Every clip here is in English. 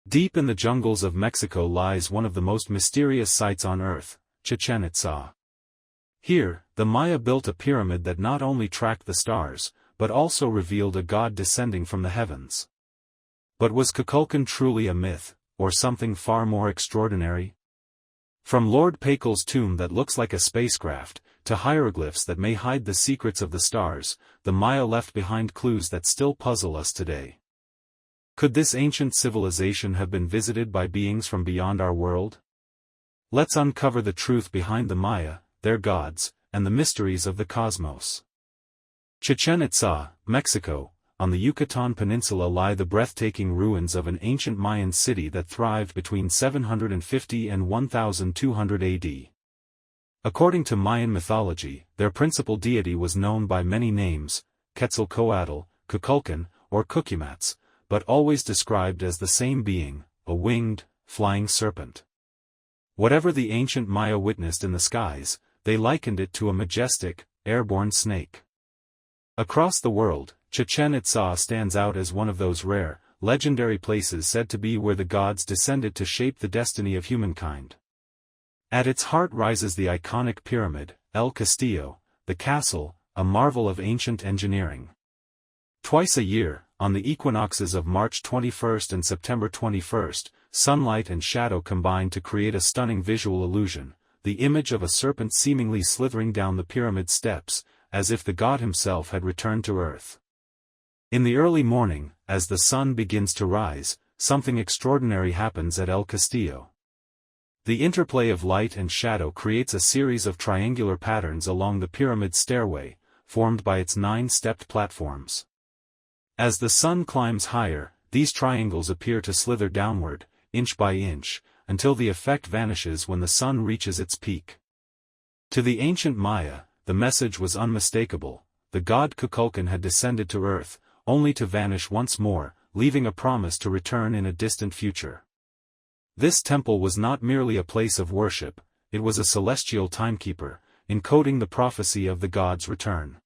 Deep in the jungles of Mexico lies one of the most mysterious sites on Earth, Chichen Itza. Here, the Maya built a pyramid that not only tracked the stars, but also revealed a god descending from the heavens. But was Kukulcan truly a myth, or something far more extraordinary? From Lord Pacal's tomb that looks like a spacecraft, to hieroglyphs that may hide the secrets of the stars, the Maya left behind clues that still puzzle us today. Could this ancient civilization have been visited by beings from beyond our world? Let's uncover the truth behind the Maya, their gods, and the mysteries of the cosmos. Chichen Itza, Mexico. On the Yucatan Peninsula lie the breathtaking ruins of an ancient Mayan city that thrived between 750 and 1200 AD. According to Mayan mythology, their principal deity was known by many names, Quetzalcoatl, Kukulcan, or Cucumats, but always described as the same being, a winged, flying serpent. Whatever the ancient Maya witnessed in the skies, they likened it to a majestic, airborne snake. Across the world, Chichen Itza stands out as one of those rare, legendary places said to be where the gods descended to shape the destiny of humankind. At its heart rises the iconic pyramid, El Castillo, the castle, a marvel of ancient engineering. Twice a year, on the equinoxes of March 21 and September 21, sunlight and shadow combine to create a stunning visual illusion, the image of a serpent seemingly slithering down the pyramid steps, as if the god himself had returned to earth. In the early morning, as the sun begins to rise, something extraordinary happens at El Castillo. The interplay of light and shadow creates a series of triangular patterns along the pyramid stairway, formed by its 9-stepped platforms. As the sun climbs higher, these triangles appear to slither downward, inch by inch, until the effect vanishes when the sun reaches its peak. To the ancient Maya, the message was unmistakable: the god Kukulcan had descended to earth, only to vanish once more, leaving a promise to return in a distant future. This temple was not merely a place of worship, it was a celestial timekeeper, encoding the prophecy of the god's return.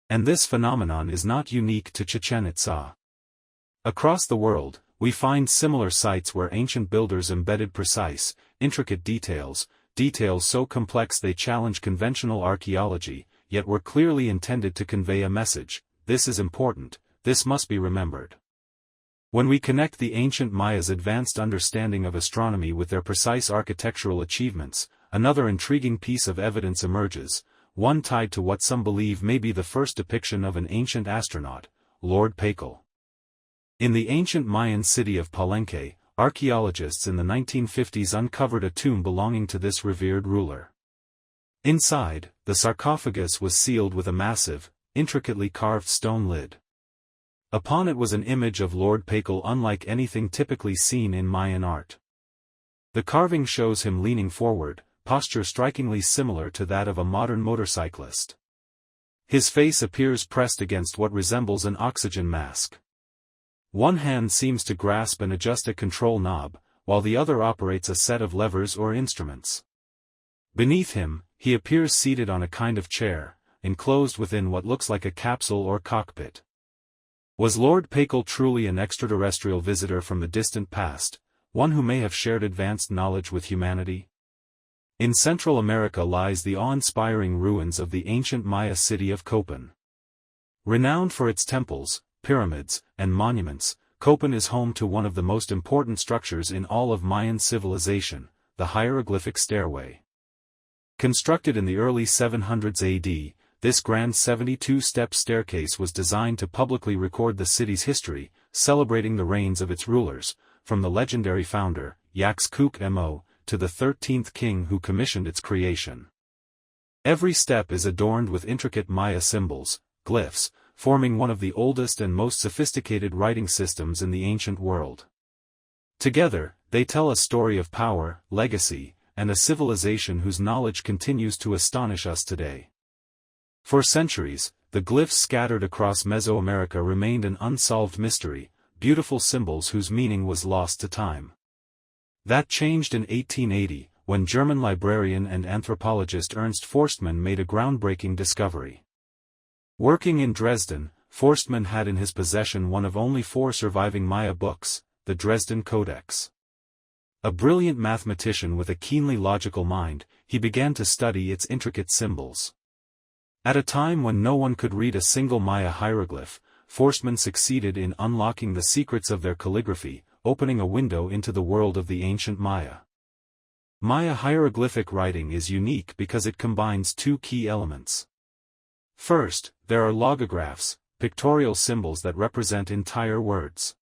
And this phenomenon is not unique to Chichen Itza. Across the world, we find similar sites where ancient builders embedded precise, intricate details so complex they challenge conventional archaeology, yet were clearly intended to convey a message: this is important, this must be remembered. When we connect the ancient Maya's advanced understanding of astronomy with their precise architectural achievements, another intriguing piece of evidence emerges, one tied to what some believe may be the first depiction of an ancient astronaut, Lord Pacal. In the ancient Mayan city of Palenque, archaeologists in the 1950s uncovered a tomb belonging to this revered ruler. Inside, the sarcophagus was sealed with a massive, intricately carved stone lid. Upon it was an image of Lord Pacal unlike anything typically seen in Mayan art. The carving shows him leaning forward, posture strikingly similar to that of a modern motorcyclist. His face appears pressed against what resembles an oxygen mask. One hand seems to grasp and adjust a control knob, while the other operates a set of levers or instruments. Beneath him, he appears seated on a kind of chair, enclosed within what looks like a capsule or cockpit. Was Lord Pacal truly an extraterrestrial visitor from the distant past, one who may have shared advanced knowledge with humanity? In Central America lies the awe-inspiring ruins of the ancient Maya city of Copán. Renowned for its temples, pyramids, and monuments, Copán is home to one of the most important structures in all of Mayan civilization, the hieroglyphic stairway. Constructed in the early 700s AD, this grand 72-step staircase was designed to publicly record the city's history, celebrating the reigns of its rulers, from the legendary founder, Yaxcuc-Mo, to the 13th king who commissioned its creation. Every step is adorned with intricate Maya symbols, glyphs, forming one of the oldest and most sophisticated writing systems in the ancient world. Together, they tell a story of power, legacy, and a civilization whose knowledge continues to astonish us today. For centuries, the glyphs scattered across Mesoamerica remained an unsolved mystery, beautiful symbols whose meaning was lost to time. That changed in 1880, when German librarian and anthropologist Ernst Forstmann made a groundbreaking discovery. Working in Dresden, Forstmann had in his possession one of only 4 surviving Maya books, the Dresden Codex. A brilliant mathematician with a keenly logical mind, he began to study its intricate symbols. At a time when no one could read a single Maya hieroglyph, Forstmann succeeded in unlocking the secrets of their calligraphy, opening a window into the world of the ancient Maya. Maya hieroglyphic writing is unique because it combines two key elements. First, there are logographs, pictorial symbols that represent entire words.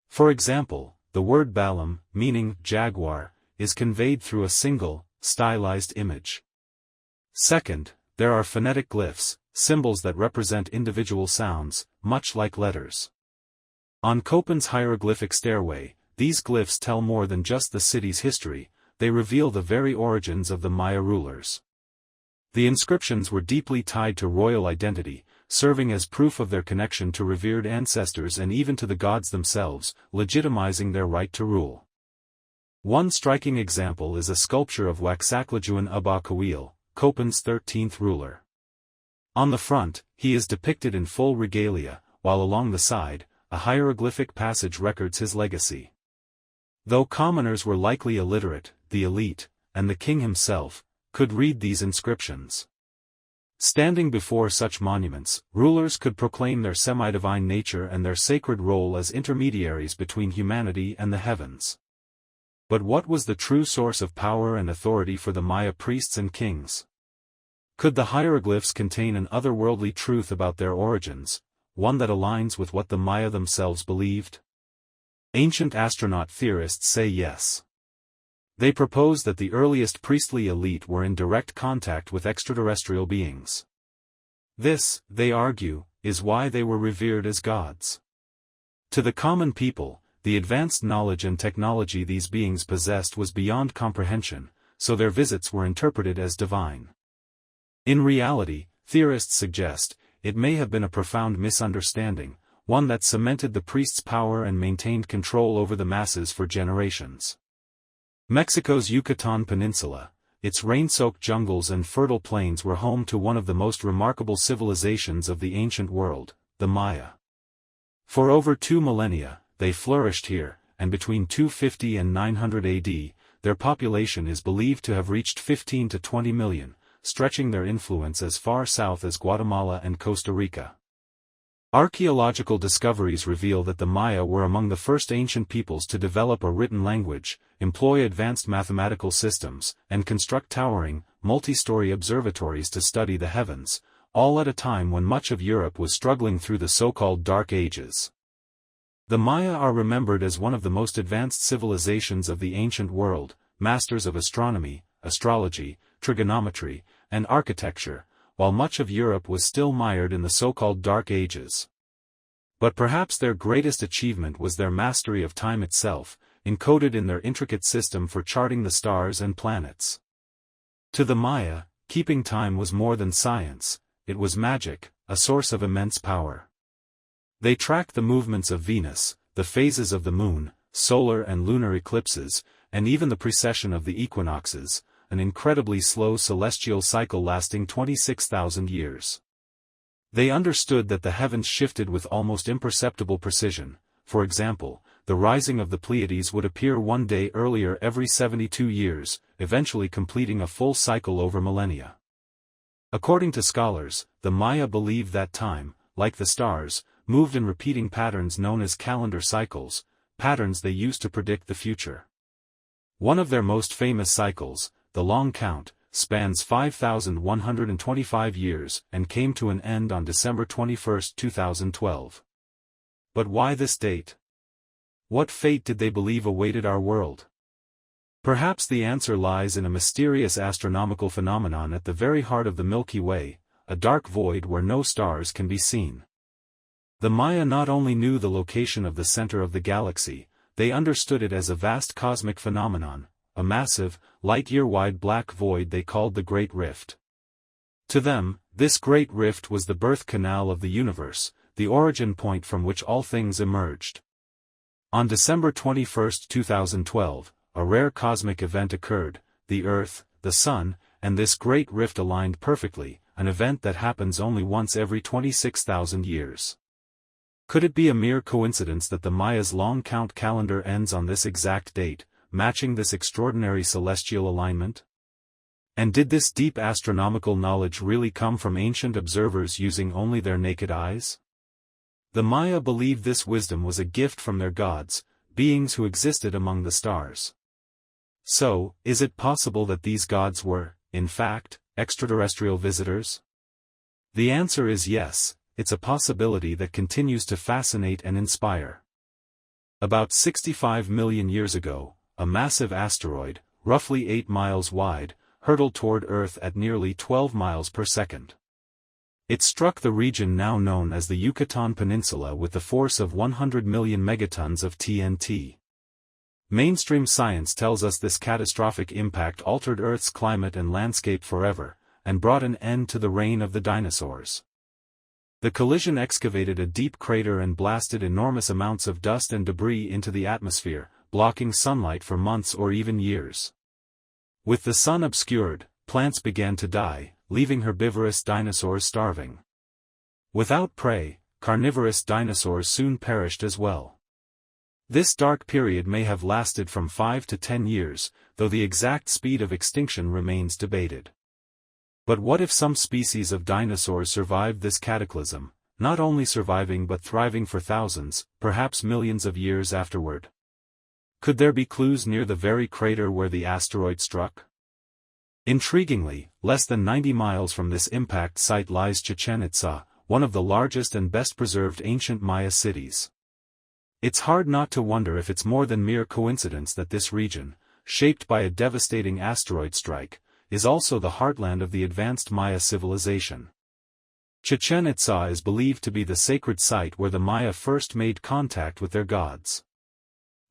For example, the word Balaam, meaning jaguar, is conveyed through a single, stylized image. Second, there are phonetic glyphs, symbols that represent individual sounds, much like letters. On Copán's hieroglyphic stairway, these glyphs tell more than just the city's history, they reveal the very origins of the Maya rulers. The inscriptions were deeply tied to royal identity, serving as proof of their connection to revered ancestors and even to the gods themselves, legitimizing their right to rule. One striking example is a sculpture of Waxaclajuan Abacawil, Copán's 13th ruler. On the front, he is depicted in full regalia, while along the side, a hieroglyphic passage records his legacy. Though commoners were likely illiterate, the elite, and the king himself, could read these inscriptions. Standing before such monuments, rulers could proclaim their semi-divine nature and their sacred role as intermediaries between humanity and the heavens. But what was the true source of power and authority for the Maya priests and kings? Could the hieroglyphs contain an otherworldly truth about their origins, one that aligns with what the Maya themselves believed? Ancient astronaut theorists say yes. They propose that the earliest priestly elite were in direct contact with extraterrestrial beings. This, they argue, is why they were revered as gods. To the common people, the advanced knowledge and technology these beings possessed was beyond comprehension, so their visits were interpreted as divine. In reality, theorists suggest, it may have been a profound misunderstanding, one that cemented the priests' power and maintained control over the masses for generations. Mexico's Yucatan Peninsula, its rain-soaked jungles and fertile plains were home to one of the most remarkable civilizations of the ancient world, the Maya. For over 2 millennia, they flourished here, and between 250 and 900 AD, their population is believed to have reached 15 to 20 million, stretching their influence as far south as Guatemala and Costa Rica. Archaeological discoveries reveal that the Maya were among the first ancient peoples to develop a written language, employ advanced mathematical systems, and construct towering, multi-story observatories to study the heavens, all at a time when much of Europe was struggling through the so-called Dark Ages. The Maya are remembered as one of the most advanced civilizations of the ancient world, masters of astronomy, astrology, trigonometry, and architecture, while much of Europe was still mired in the so-called Dark Ages. But perhaps their greatest achievement was their mastery of time itself, encoded in their intricate system for charting the stars and planets. To the Maya, keeping time was more than science, it was magic, a source of immense power. They tracked the movements of Venus, the phases of the moon, solar and lunar eclipses, and even the precession of the equinoxes, an incredibly slow celestial cycle lasting 26,000 years. They understood that the heavens shifted with almost imperceptible precision. For example, the rising of the Pleiades would appear one day earlier every 72 years, eventually completing a full cycle over millennia. According to scholars, the Maya believed that time, like the stars, moved in repeating patterns known as calendar cycles, patterns they used to predict the future. One of their most famous cycles, the Long Count, spans 5,125 years and came to an end on December 21, 2012. But why this date? What fate did they believe awaited our world? Perhaps the answer lies in a mysterious astronomical phenomenon at the very heart of the Milky Way, a dark void where no stars can be seen. The Maya not only knew the location of the center of the galaxy, they understood it as a vast cosmic phenomenon, a massive, light-year-wide black void they called the Great Rift. To them, this Great Rift was the birth canal of the universe, the origin point from which all things emerged. On December 21, 2012, a rare cosmic event occurred, the Earth, the Sun, and this Great Rift aligned perfectly, an event that happens only once every 26,000 years. Could it be a mere coincidence that the Maya's long count calendar ends on this exact date, matching this extraordinary celestial alignment? And did this deep astronomical knowledge really come from ancient observers using only their naked eyes? The Maya believed this wisdom was a gift from their gods, beings who existed among the stars. So, is it possible that these gods were, in fact, extraterrestrial visitors? The answer is yes. It's a possibility that continues to fascinate and inspire. About 65 million years ago, a massive asteroid, roughly 8 miles wide, hurtled toward Earth at nearly 12 miles per second. It struck the region now known as the Yucatan Peninsula with the force of 100 million megatons of TNT. Mainstream science tells us this catastrophic impact altered Earth's climate and landscape forever, and brought an end to the reign of the dinosaurs. The collision excavated a deep crater and blasted enormous amounts of dust and debris into the atmosphere, blocking sunlight for months or even years. With the sun obscured, plants began to die, leaving herbivorous dinosaurs starving. Without prey, carnivorous dinosaurs soon perished as well. This dark period may have lasted from 5 to 10 years, though the exact speed of extinction remains debated. But what if some species of dinosaurs survived this cataclysm, not only surviving but thriving for thousands, perhaps millions of years afterward? Could there be clues near the very crater where the asteroid struck? Intriguingly, less than 90 miles from this impact site lies Chichen Itza, one of the largest and best-preserved ancient Maya cities. It's hard not to wonder if it's more than mere coincidence that this region, shaped by a devastating asteroid strike, is also the heartland of the advanced Maya civilization. Chichen Itza is believed to be the sacred site where the Maya first made contact with their gods.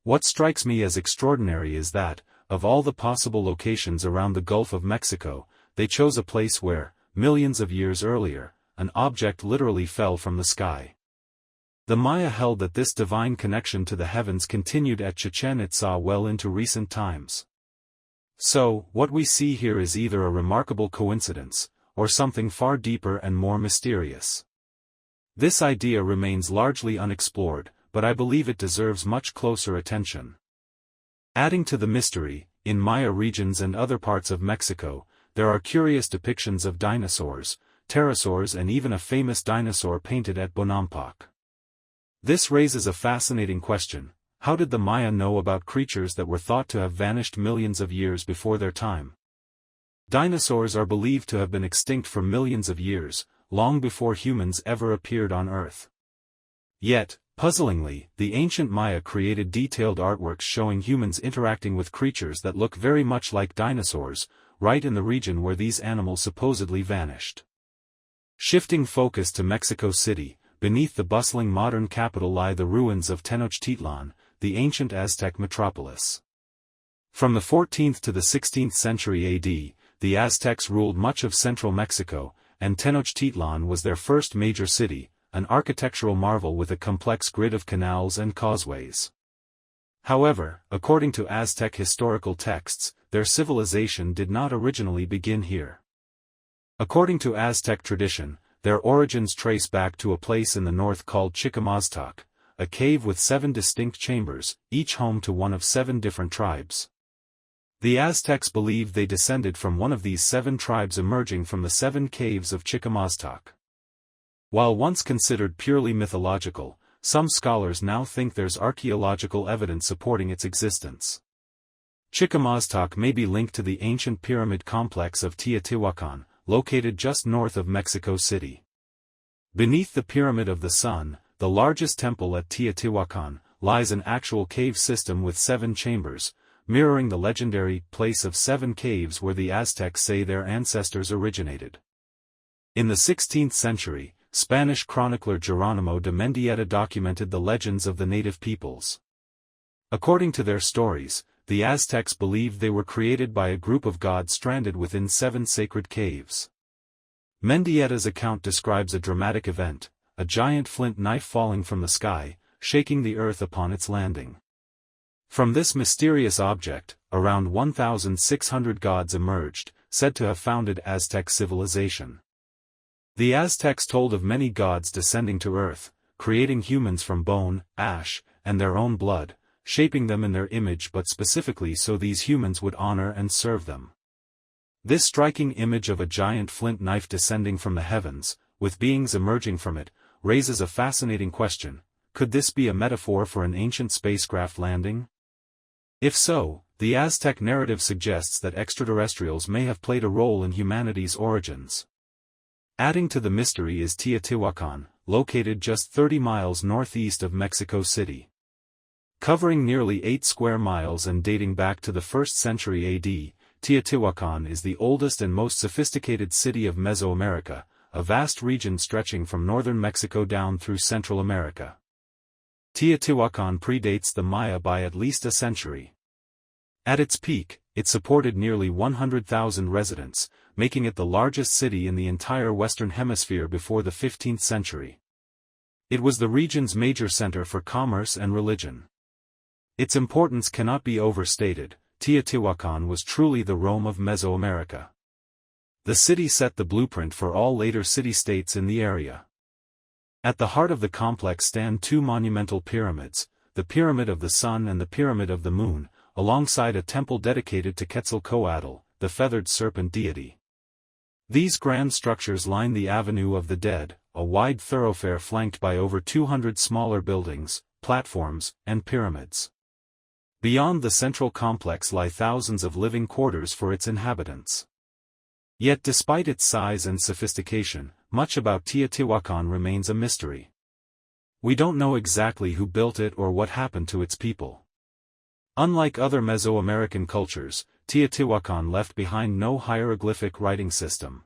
What strikes me as extraordinary is that, of all the possible locations around the Gulf of Mexico, they chose a place where, millions of years earlier, an object literally fell from the sky. The Maya held that this divine connection to the heavens continued at Chichen Itza well into recent times. So, what we see here is either a remarkable coincidence, or something far deeper and more mysterious. This idea remains largely unexplored, but I believe it deserves much closer attention. Adding to the mystery, in Maya regions and other parts of Mexico, there are curious depictions of dinosaurs, pterosaurs and even a famous dinosaur painted at Bonampak. This raises a fascinating question. How did the Maya know about creatures that were thought to have vanished millions of years before their time? Dinosaurs are believed to have been extinct for millions of years, long before humans ever appeared on Earth. Yet, puzzlingly, the ancient Maya created detailed artworks showing humans interacting with creatures that look very much like dinosaurs, right in the region where these animals supposedly vanished. Shifting focus to Mexico City, beneath the bustling modern capital lie the ruins of Tenochtitlan, the ancient Aztec metropolis. From the 14th to the 16th century AD, the Aztecs ruled much of central Mexico, and Tenochtitlan was their first major city, an architectural marvel with a complex grid of canals and causeways. However, according to Aztec historical texts, their civilization did not originally begin here. According to Aztec tradition, their origins trace back to a place in the north called Chicamaztac, a cave with 7 distinct chambers, each home to one of 7 different tribes. The Aztecs believed they descended from one of these 7 tribes emerging from the 7 caves of Chicamaztac. While once considered purely mythological, some scholars now think there's archaeological evidence supporting its existence. Chicamaztac may be linked to the ancient pyramid complex of Teotihuacan, located just north of Mexico City. Beneath the Pyramid of the Sun, the largest temple at Teotihuacan, lies an actual cave system with 7 chambers, mirroring the legendary place of 7 caves where the Aztecs say their ancestors originated. In the 16th century, Spanish chronicler Jerónimo de Mendieta documented the legends of the native peoples. According to their stories, the Aztecs believed they were created by a group of gods stranded within 7 sacred caves. Mendieta's account describes a dramatic event, a giant flint knife falling from the sky, shaking the earth upon its landing. From this mysterious object, around 1,600 gods emerged, said to have founded Aztec civilization. The Aztecs told of many gods descending to earth, creating humans from bone, ash, and their own blood, shaping them in their image but specifically so these humans would honor and serve them. This striking image of a giant flint knife descending from the heavens, with beings emerging from it, raises a fascinating question: could this be a metaphor for an ancient spacecraft landing? If so, the Aztec narrative suggests that extraterrestrials may have played a role in humanity's origins. Adding to the mystery is Teotihuacan, located just 30 miles northeast of Mexico City. Covering nearly 8 square miles and dating back to the 1st century AD, Teotihuacan is the oldest and most sophisticated city of Mesoamerica, a vast region stretching from northern Mexico down through Central America. Teotihuacan predates the Maya by at least a century. At its peak, it supported nearly 100,000 residents, making it the largest city in the entire Western Hemisphere before the 15th century. It was the region's major center for commerce and religion. Its importance cannot be overstated. Teotihuacan was truly the Rome of Mesoamerica. The city set the blueprint for all later city-states in the area. At the heart of the complex stand two monumental pyramids, the Pyramid of the Sun and the Pyramid of the Moon, alongside a temple dedicated to Quetzalcoatl, the feathered serpent deity. These grand structures line the Avenue of the Dead, a wide thoroughfare flanked by over 200 smaller buildings, platforms, and pyramids. Beyond the central complex lie thousands of living quarters for its inhabitants. Yet despite its size and sophistication, much about Teotihuacan remains a mystery. We don't know exactly who built it or what happened to its people. Unlike other Mesoamerican cultures, Teotihuacan left behind no hieroglyphic writing system.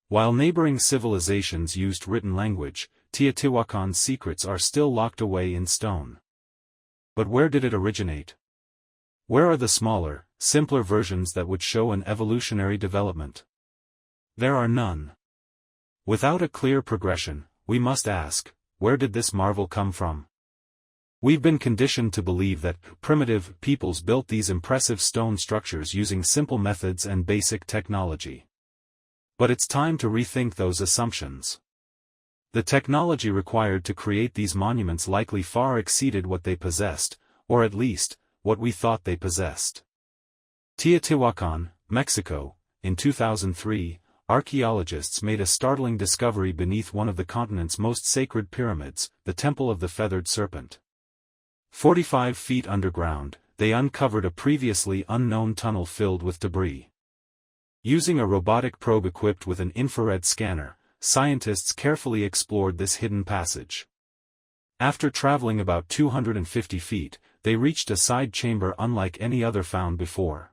While neighboring civilizations used written language, Teotihuacan's secrets are still locked away in stone. But where did it originate? Where are the smaller, simpler versions that would show an evolutionary development? There are none. Without a clear progression, we must ask, where did this marvel come from? We've been conditioned to believe that primitive peoples built these impressive stone structures using simple methods and basic technology. But it's time to rethink those assumptions. The technology required to create these monuments likely far exceeded what they possessed, or at least, what we thought they possessed. Teotihuacan, Mexico. In 2003, archaeologists made a startling discovery beneath one of the continent's most sacred pyramids, the Temple of the Feathered Serpent. 45 feet underground, they uncovered a previously unknown tunnel filled with debris. Using a robotic probe equipped with an infrared scanner, scientists carefully explored this hidden passage. After traveling about 250 feet, they reached a side chamber unlike any other found before.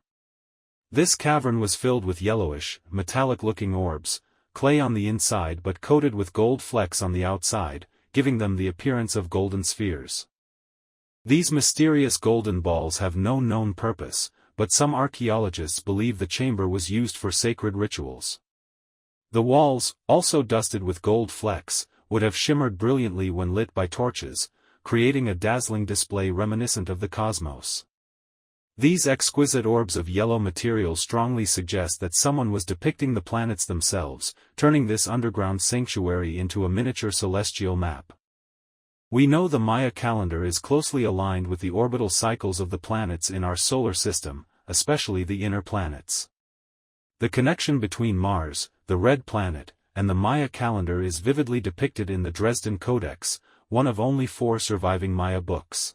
This cavern was filled with yellowish, metallic-looking orbs, clay on the inside but coated with gold flecks on the outside, giving them the appearance of golden spheres. These mysterious golden balls have no known purpose, but some archaeologists believe the chamber was used for sacred rituals. The walls, also dusted with gold flecks, would have shimmered brilliantly when lit by torches, creating a dazzling display reminiscent of the cosmos. These exquisite orbs of yellow material strongly suggest that someone was depicting the planets themselves, turning this underground sanctuary into a miniature celestial map. We know the Maya calendar is closely aligned with the orbital cycles of the planets in our solar system, especially the inner planets. The connection between Mars, the red planet, and the Maya calendar is vividly depicted in the Dresden Codex, one of only 4 surviving Maya books.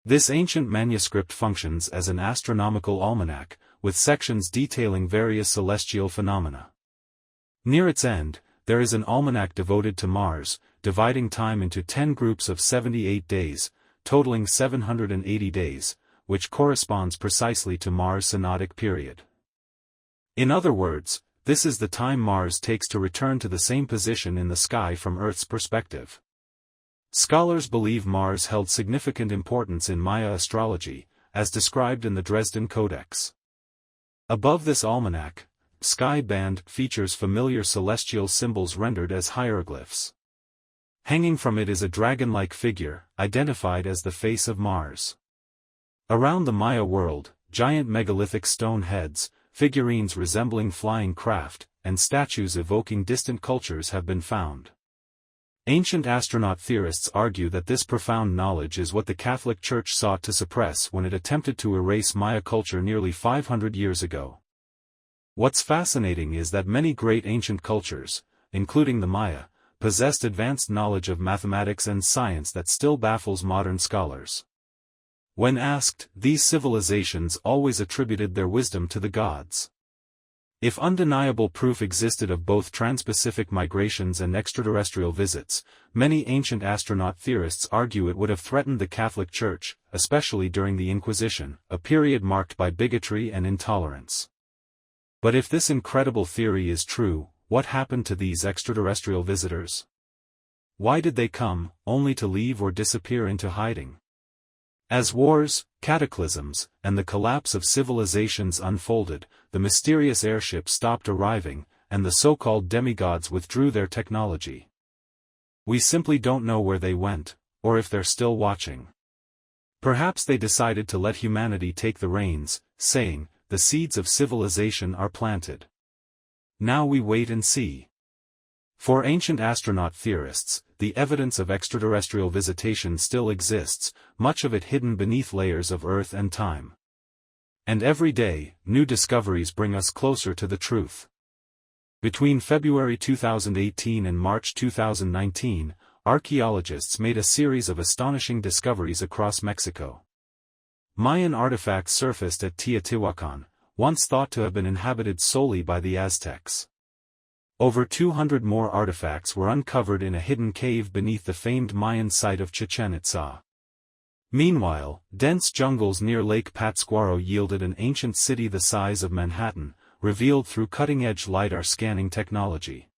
This ancient manuscript functions as an astronomical almanac, with sections detailing various celestial phenomena. Near its end, there is an almanac devoted to Mars, dividing time into 10 groups of 78 days, totaling 780 days, which corresponds precisely to Mars' synodic period. In other words, this is the time Mars takes to return to the same position in the sky from Earth's perspective. Scholars believe Mars held significant importance in Maya astrology, as described in the Dresden Codex. Above this almanac, sky band features familiar celestial symbols rendered as hieroglyphs. Hanging from it is a dragon-like figure, identified as the face of Mars. Around the Maya world, giant megalithic stone heads, figurines resembling flying craft, and statues evoking distant cultures have been found. Ancient astronaut theorists argue that this profound knowledge is what the Catholic Church sought to suppress when it attempted to erase Maya culture nearly 500 years ago. What's fascinating is that many great ancient cultures, including the Maya, possessed advanced knowledge of mathematics and science that still baffles modern scholars. When asked, these civilizations always attributed their wisdom to the gods. If undeniable proof existed of both trans-Pacific migrations and extraterrestrial visits, many ancient astronaut theorists argue it would have threatened the Catholic Church, especially during the Inquisition, a period marked by bigotry and intolerance. But if this incredible theory is true, what happened to these extraterrestrial visitors? Why did they come, only to leave or disappear into hiding? As wars, cataclysms, and the collapse of civilizations unfolded, the mysterious airships stopped arriving, and the so-called demigods withdrew their technology. We simply don't know where they went, or if they're still watching. Perhaps they decided to let humanity take the reins, saying, "The seeds of civilization are planted. Now we wait and see." For ancient astronaut theorists, the evidence of extraterrestrial visitation still exists, much of it hidden beneath layers of Earth and time. And every day, new discoveries bring us closer to the truth. Between February 2018 and March 2019, archaeologists made a series of astonishing discoveries across Mexico. Mayan artifacts surfaced at Teotihuacan, once thought to have been inhabited solely by the Aztecs. Over 200 more artifacts were uncovered in a hidden cave beneath the famed Mayan site of Chichen Itza. Meanwhile, dense jungles near Lake Pátzcuaro yielded an ancient city the size of Manhattan, revealed through cutting-edge LiDAR scanning technology.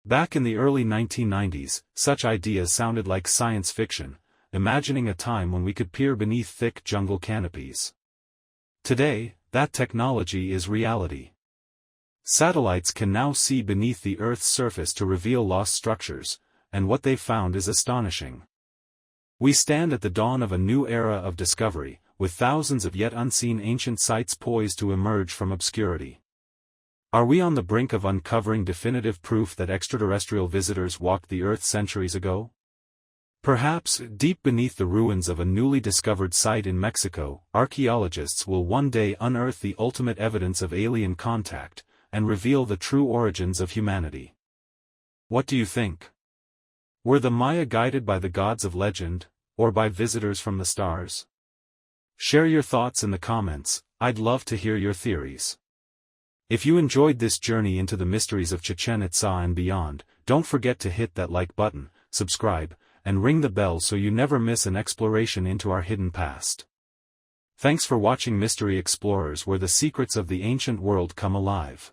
Back in the early 1990s, such ideas sounded like science fiction, imagining a time when we could peer beneath thick jungle canopies. Today, that technology is reality. Satellites can now see beneath the Earth's surface to reveal lost structures, and what they've found is astonishing. We stand at the dawn of a new era of discovery, with thousands of yet unseen ancient sites poised to emerge from obscurity. Are we on the brink of uncovering definitive proof that extraterrestrial visitors walked the Earth centuries ago? Perhaps, deep beneath the ruins of a newly discovered site in Mexico, archaeologists will one day unearth the ultimate evidence of alien contact, and reveal the true origins of humanity. What do you think? Were the Maya guided by the gods of legend, or by visitors from the stars? Share your thoughts in the comments, I'd love to hear your theories. If you enjoyed this journey into the mysteries of Chichen Itza and beyond, don't forget to hit that like button, subscribe, and ring the bell so you never miss an exploration into our hidden past. Thanks for watching Mystery Explorers, where the secrets of the ancient world come alive.